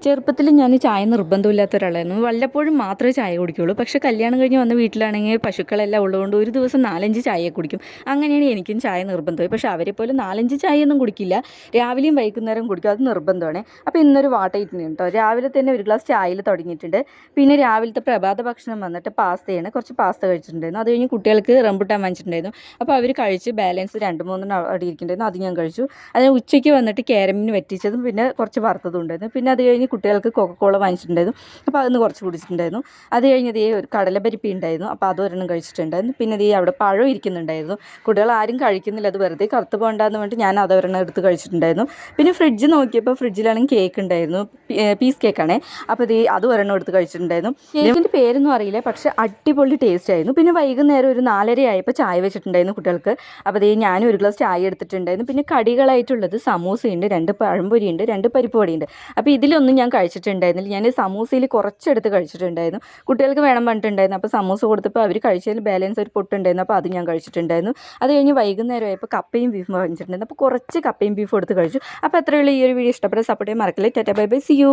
ചെറുപ്പത്തിൽ ഞാൻ ചായ നിർബന്ധമില്ലാത്ത ഒരാളായിരുന്നു. വല്ലപ്പോഴും മാത്രമേ ചായ കുടിക്കുകയുള്ളൂ. പക്ഷേ കല്യാണം കഴിഞ്ഞ് വന്ന വീട്ടിലാണെങ്കിൽ പശുക്കളെല്ലാം ഉള്ളതുകൊണ്ട് ഒരു ദിവസം 4-5 ചായ കുടിക്കും. അങ്ങനെയാണ് എനിക്കും ചായ നിർബന്ധമായി. പക്ഷേ അവരെപ്പോലെ 4-5 ചായയൊന്നും കുടിക്കില്ല. രാവിലെയും വൈകുന്നേരം കുടിക്കും. അത് നിർബന്ധമാണ്. അപ്പോൾ ഇന്നൊരു വാട്ട ഇഡ്ഡലി കേട്ടോ. രാവിലെ തന്നെ ഒരു ഗ്ലാസ് ചായയിൽ തുടങ്ങിയിട്ടുണ്ട്. പിന്നെ രാവിലത്തെ പ്രഭാത ഭക്ഷണം വന്നിട്ട് പാസ്തയാണ്. കുറച്ച് പാസ്ത കഴിച്ചിട്ടുണ്ടായിരുന്നു. അത് കഴിഞ്ഞ് കുട്ടികൾക്ക് റംബുട്ടാൻ വാങ്ങിച്ചിട്ടുണ്ടായിരുന്നു. അപ്പോൾ അവർ കഴിച്ച് ബാലൻസ് 2-3 അവിടെ ഇരിക്കുന്നുണ്ടായിരുന്നു. അത് ഞാൻ കഴിച്ചു. അതിന് ഉച്ചയ്ക്ക് വന്നിട്ട് കാരമിന് വറ്റിച്ചതും പിന്നെ കുറച്ച് വറുത്തതും ഉണ്ടായിരുന്നു. പിന്നെ അത് കഴിഞ്ഞ് കുട്ടികൾക്ക് കൊക്കക്കോള വാങ്ങിച്ചിട്ടുണ്ടായിരുന്നു. അപ്പോൾ അതൊന്ന് കുറച്ച് കുടിച്ചിട്ടുണ്ടായിരുന്നു. അത് കഴിഞ്ഞ് ഒരു കടലപ്പരിപ്പി ഉണ്ടായിരുന്നു. അപ്പോൾ അതൊരെണ്ണം കഴിച്ചിട്ടുണ്ടായിരുന്നു. പിന്നെ അവിടെ പഴം ഇരിക്കുന്നുണ്ടായിരുന്നു. കുട്ടികൾ ആരും കഴിക്കുന്നില്ല. അത് വെറുതെ കറുത്ത് പോകണ്ടെന്ന് പറഞ്ഞിട്ട് ഞാൻ അതൊരെണ്ണം എടുത്ത് കഴിച്ചിട്ടുണ്ടായിരുന്നു. പിന്നെ ഫ്രിഡ്ജ് നോക്കിയപ്പോൾ ഫ്രിഡ്ജിലാണെങ്കിൽ കേക്ക് ഉണ്ടായിരുന്നു. പീസ് കേക്കാണേ. അപ്പോൾ അത് ഒരെണ്ണം എടുത്ത് കഴിച്ചിട്ടുണ്ടായിരുന്നു. കേക്കിൻ്റെ പേരൊന്നും അറിയില്ല, പക്ഷേ അടിപൊളി ടേസ്റ്റ് ആയിരുന്നു. പിന്നെ വൈകുന്നേരം ഒരു 4:30 ആയപ്പോൾ ചായ വെച്ചിട്ടുണ്ടായിരുന്നു കുട്ടികൾക്ക്. അപ്പോൾ ഞാനും ഒരു ഗ്ലാസ് ചായ എടുത്തിട്ടുണ്ടായിരുന്നു. പിന്നെ കടികളായിട്ടുള്ളത് സമൂസയുണ്ട്, 2 പഴംപൊരിയുണ്ട്, 2 പരിപ്പ് വടയുണ്ട്. അപ്പോൾ ഇതിലൊന്നും ഞാൻ കഴിച്ചിട്ടുണ്ടായിരുന്നില്ല. ഞാൻ സമൂസയിൽ കുറച്ചെടുത്ത് കഴിച്ചിട്ടുണ്ടായിരുന്നു. കുട്ടികൾക്ക് വേണം പറഞ്ഞിട്ടുണ്ടായിരുന്നു. അപ്പോൾ സമൂസ കൊടുത്തപ്പോൾ അവർ കഴിച്ചതിൽ ബാലൻസ് ഒരു പൊട്ടുണ്ടായിരുന്നു. അപ്പോൾ അത് ഞാൻ കഴിച്ചിട്ടുണ്ടായിരുന്നു. അത് കഴിഞ്ഞ് വൈകുന്നേരം ആയപ്പോൾ കപ്പയും ബീഫും വാങ്ങിച്ചിട്ടുണ്ടായിരുന്നു. അപ്പോൾ കുറച്ച് കപ്പയും ബീഫും എടുത്ത് കഴിച്ചു. അപ്പോൾ അത്രയുള്ള ഈ ഒരു വീഡിയോ ഇഷ്ടപ്പെട്ട സപ്പോർട്ട് ചെയ്യാൻ മറക്കല്ലേ. Tata bye bye, see U.